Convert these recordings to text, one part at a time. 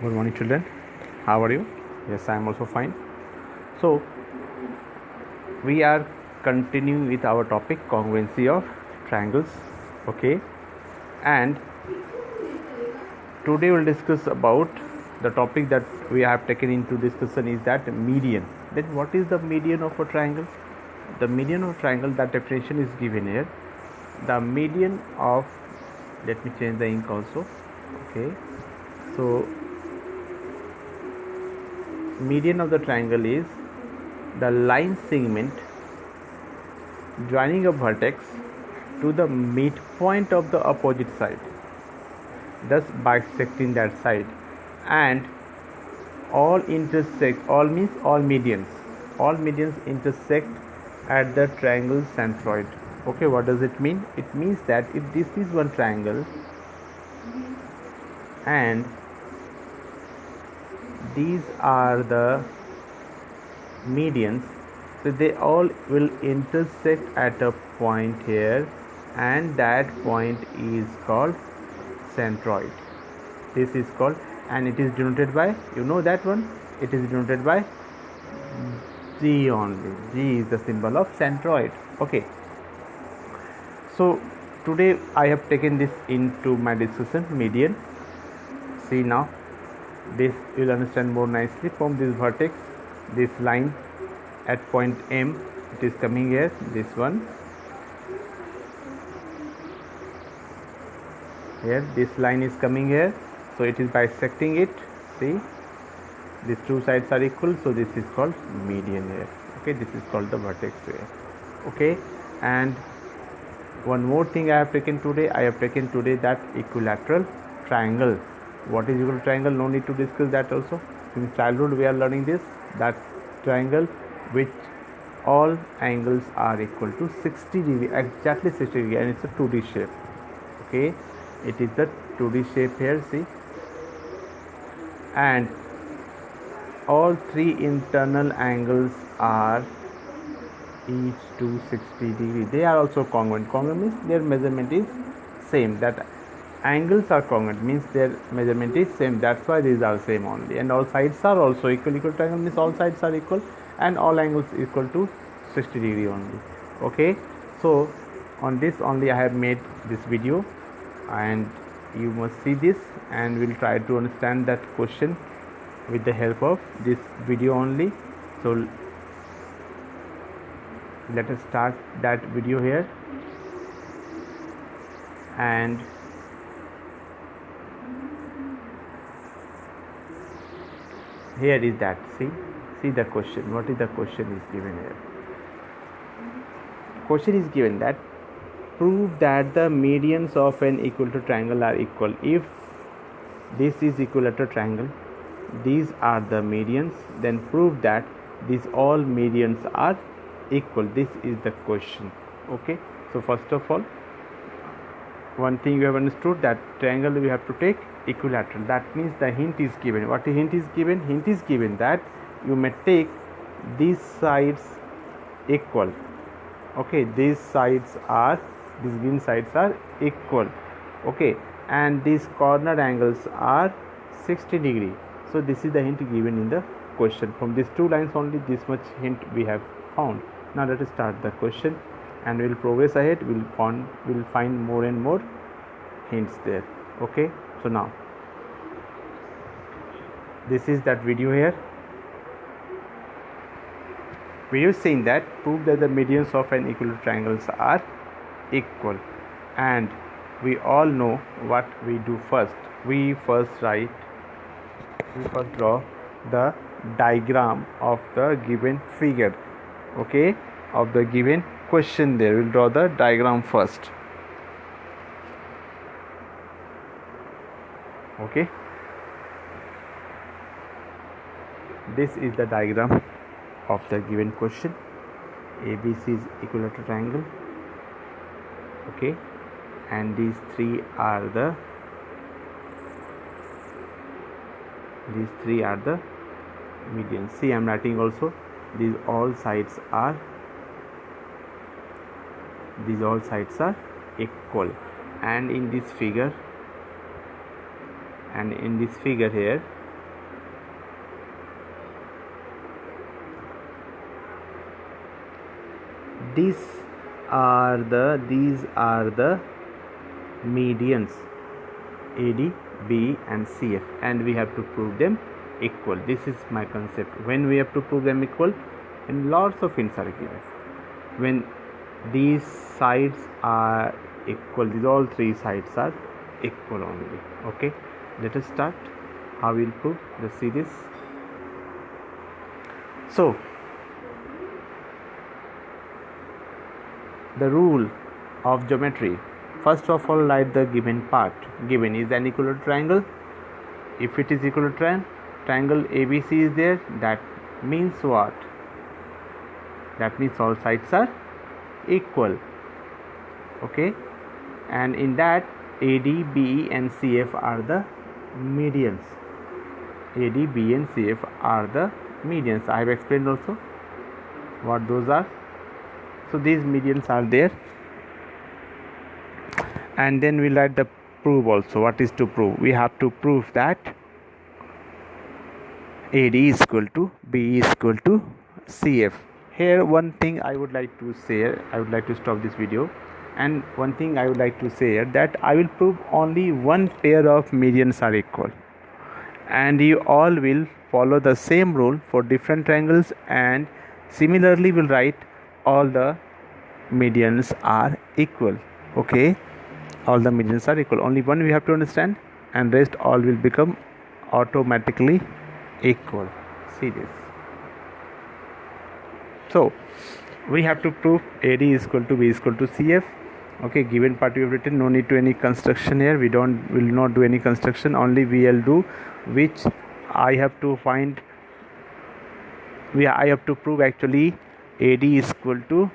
Good morning, children. How are you? Yes, I am also fine. So, we are continuing with our topic congruency of triangles. Okay, and today we'll discuss about the topic that we have taken into discussion is that median. Then, what is the median of a triangle? The median of a triangle, that definition is given here. The median of, let me change the ink also. Okay, so median of the triangle is the line segment joining a vertex to the midpoint of the opposite side, thus bisecting that side, and all means all medians intersect at the triangle centroid. Okay, what does it mean? It means that if this is one triangle and these are the medians, so they all will intersect at a point here, and that point is called centroid. This is called, and it is denoted by, you know that one, it is denoted by G only. G is the symbol of centroid. Okay, so today I have taken this into my discussion, median. See now, this you will understand more nicely. From this vertex, this line at point M, it is coming here, this one here, this line is coming here, so it is bisecting it. See, these two sides are equal, so this is called median here. Okay, this is called the vertex here. Okay, and one more thing I have taken today, that equilateral triangle. What is equilateral triangle? No need to discuss that also. In childhood we are learning this, that triangle which all angles are equal to 60 degree, exactly 60 degree, and it's a 2D shape. Okay, it is the 2D shape here, see, and all three internal angles are each to 60 degree. They are also congruent. Congruent means their measurement is same. That angles are congruent means their measurement is same. That's why these are same only. And all sides are also equal. Equal triangle means all sides are equal and all angles equal to 60 degree only. Okay, so on this only I have made this video, and you must see this, and we'll try to understand that question with the help of this video only. So let us start that video here, and here is that, see the question. What is the question is given here? Question is given that prove that the medians of an equilateral triangle are equal. If this is equilateral triangle, these are the medians, then prove that these all medians are equal. This is the question. Okay, so first of all, one thing you have understood, that triangle we have to take equilateral. That means the hint is given. What hint is given? Hint is given that you may take these sides equal. Okay, these given sides are equal. Okay, and these corner angles are 60 degree. So this is the hint given in the question. From these two lines only, this much hint we have found. Now let us start the question, and we'll progress ahead. We'll find more and more hints there. Okay, so now this is that video here. Video is saying that prove that the medians of an equilateral triangles are equal, and we all know what we do first. We first draw the diagram of the given figure. Okay, of the given question there. We'll draw the diagram first. Okay, this is the diagram of the given question. ABC is equilateral triangle. Okay, and these three are the medians. See, I am writing also, these all sides are equal, and in this figure here these are the medians AD, BE and CF, and we have to prove them equal. This is my concept. When we have to prove them equal, and lots of hints are given. When these sides are equal, these all three sides are equal only. Okay, let us start. How we'll prove? Let's see this. So the rule of geometry. First of all, write the given part. Given is an equilateral triangle. If it is equilateral triangle ABC is there, that means what? That means all sides are equal. Okay, and in that AD, BE and CF are the medians. AD, BE and CF are the medians. I have explained also what those are. So these medians are there, and then we'll write the proof also. What is to prove? We have to prove that AD is equal to BE is equal to CF. Here one thing I would like to say, I would like to stop this video, and one thing I would like to say that I will prove only one pair of medians are equal, and you all will follow the same rule for different triangles, and similarly will write all the medians are equal. Okay, all the medians are equal. Only one we have to understand, and rest all will become automatically equal. See this. So we have to prove AD is equal to B is equal to CF. Okay, given part we have written. No need to any construction here. We will not do any construction. Only we will do which I have to find. I have to prove actually AD is equal to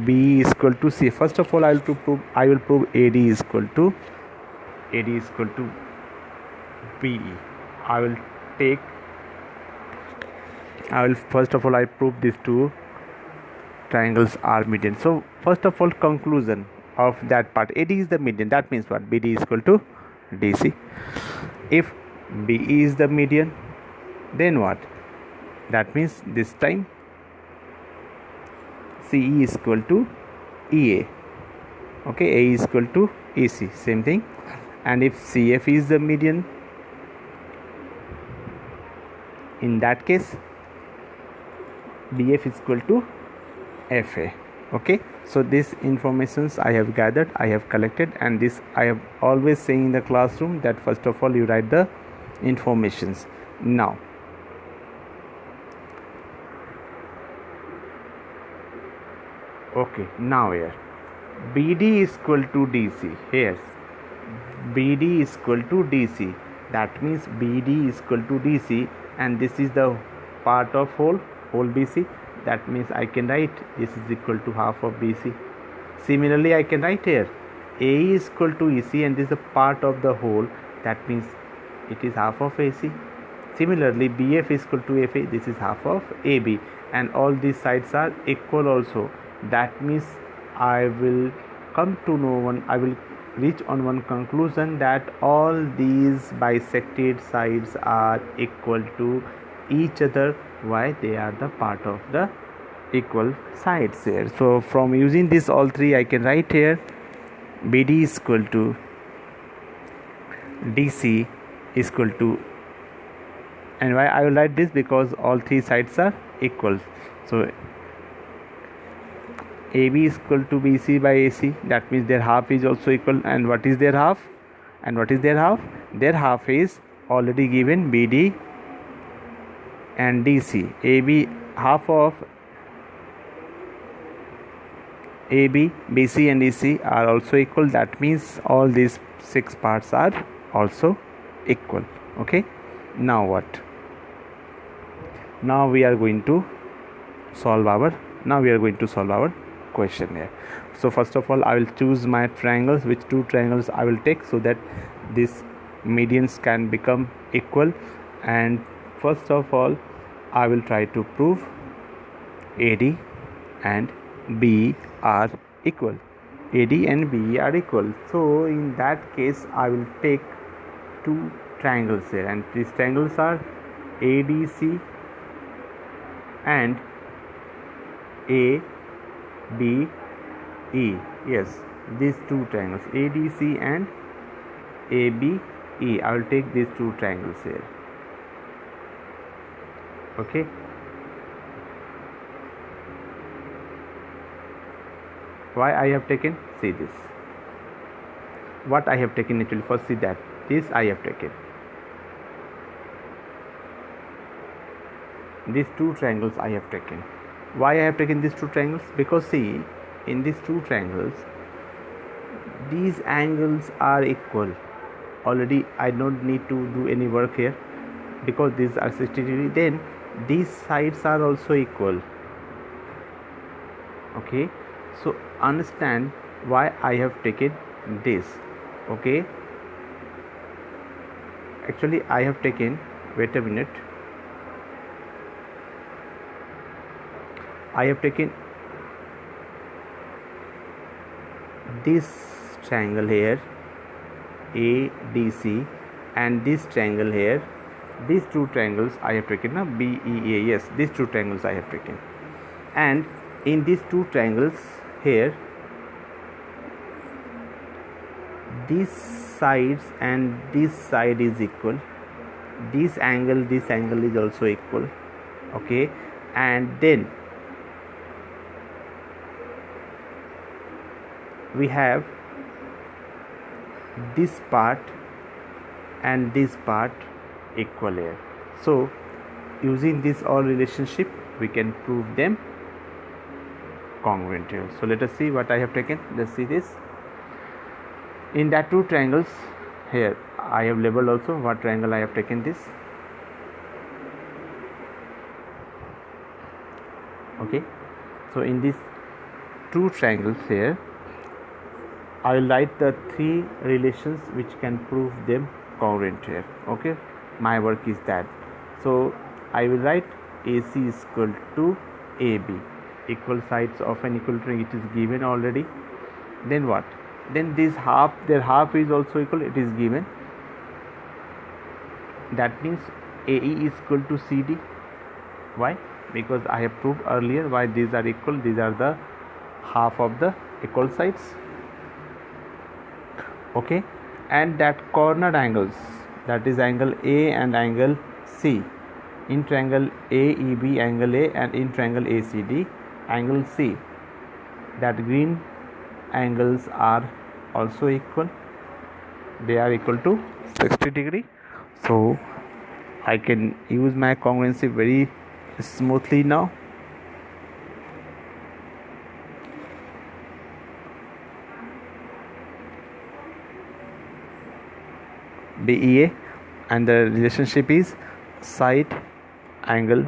B is equal to C. First of all, I will prove AD is equal to BE. First of all I prove these two triangles are median. So first of all, conclusion of that part, AD is the median. That means what? BD is equal to DC. If BE is the median, then what? That means this time CE is equal to EA. Okay, A is equal to EC, same thing. And if CF is the median, in that case BF is equal to FA. Okay, so this informations I have gathered, I have collected, and this I have always saying in the classroom that first of all you write the informations. Now okay, now here BD is equal to DC. Here BD is equal to DC. That means BD is equal to DC, and this is the part of whole BC. That means I can write this is equal to half of BC. Similarly, I can write here A is equal to EC, and this is a part of the whole. That means it is half of AC. Similarly, BF is equal to FA. This is half of AB, and all these sides are equal also. That means I will reach on one conclusion that all these bisected sides are equal to each other. Why? They are the part of the equal sides here. So from using this all three, I can write here BD is equal to DC is equal to, and why I will write this? Because all three sides are equal. So AB is equal to BC by AC. That means their half is also equal. And what is their half? Their half is already given, BD and DC. AB, half of AB, BC and DC are also equal. That means all these six parts are also equal. Okay, now what? Now we are going to solve our question here. So first of all, I will choose my triangles, which two triangles I will take, so that these medians can become equal. And first of all, I will try to prove AD and BE are equal. AD and BE are equal. So in that case, I will take two triangles here, and these triangles are ADC and ABE. BE. Yes, these two triangles ADC and ABE. I will take these two triangles here. Okay. Why I have taken? See this. What I have taken actually, first see that this I have taken. These two triangles I have taken. Why I have taken these two triangles? Because see, in these two triangles, these angles are equal. Already I don't need to do any work here because these are 60 degree. Then these sides are also equal. Okay, so understand why I have taken this. Okay, actually I have taken, wait a minute, I have taken this triangle here ADC and this triangle here. These two triangles I have taken now, BEA. Yes, these two triangles I have taken, and in these two triangles here, these sides and this side is equal. This angle is also equal. Okay, and then we have this part and this part equal here. So using this all relationship we can prove them congruent here. So let us see what I have taken. Let's see this. In that two triangles here I have labeled also what triangle I have taken this. Okay, so in these two triangles here I will write the three relations which can prove them congruent here. Okay, my work is that. So I will write AC is equal to AB, equal sides of an equal triangle. It is given already. Then what? Then this half, their half is also equal. It is given. That means AE is equal to CD. Why? Because I have proved earlier why these are equal. These are the half of the equal sides. Okay, and that corner angles, that is angle A and angle C, in triangle AEB angle A and in triangle ACD angle C, that green angles are also equal. They are equal to 60 degree. So I can use my congruency very smoothly now. BEA, and the relationship is side angle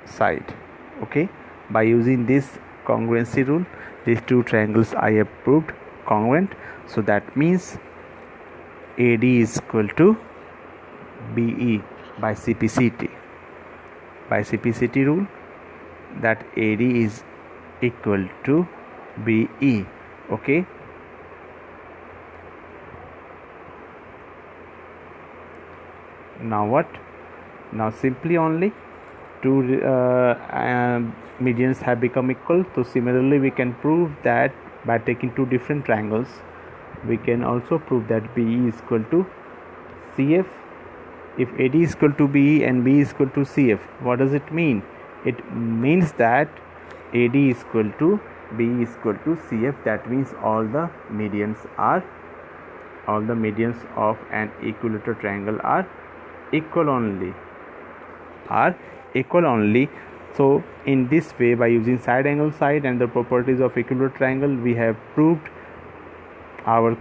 side. Okay, by using this congruency rule, these two triangles I have proved congruent. So that means AD is equal to BE by CPCT. By CPCT rule, that AD is equal to BE. Okay, now what? Now simply only two medians have become equal. So similarly we can prove that by taking two different triangles we can also prove that BE is equal to CF. If AD is equal to BE and BE is equal to CF, what does it mean? It means that AD is equal to BE is equal to CF. That means all the medians of an equilateral triangle are equal only. So in this way, by using side angle side and the properties of equilateral triangle, we have proved our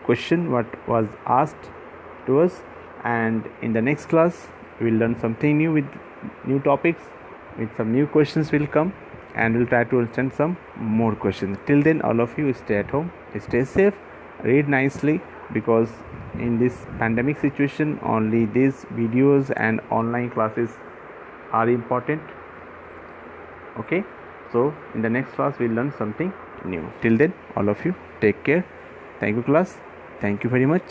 question what was asked to us. And in the next class we will learn something new with new topics, with some new questions will come, and we'll try to understand some more questions. Till then, all of you stay at home, stay safe, read nicely, because in this pandemic situation only these videos and online classes are important. Okay, so in the next class we'll learn something new. Till then, all of you take care. Thank you class. Thank you very much.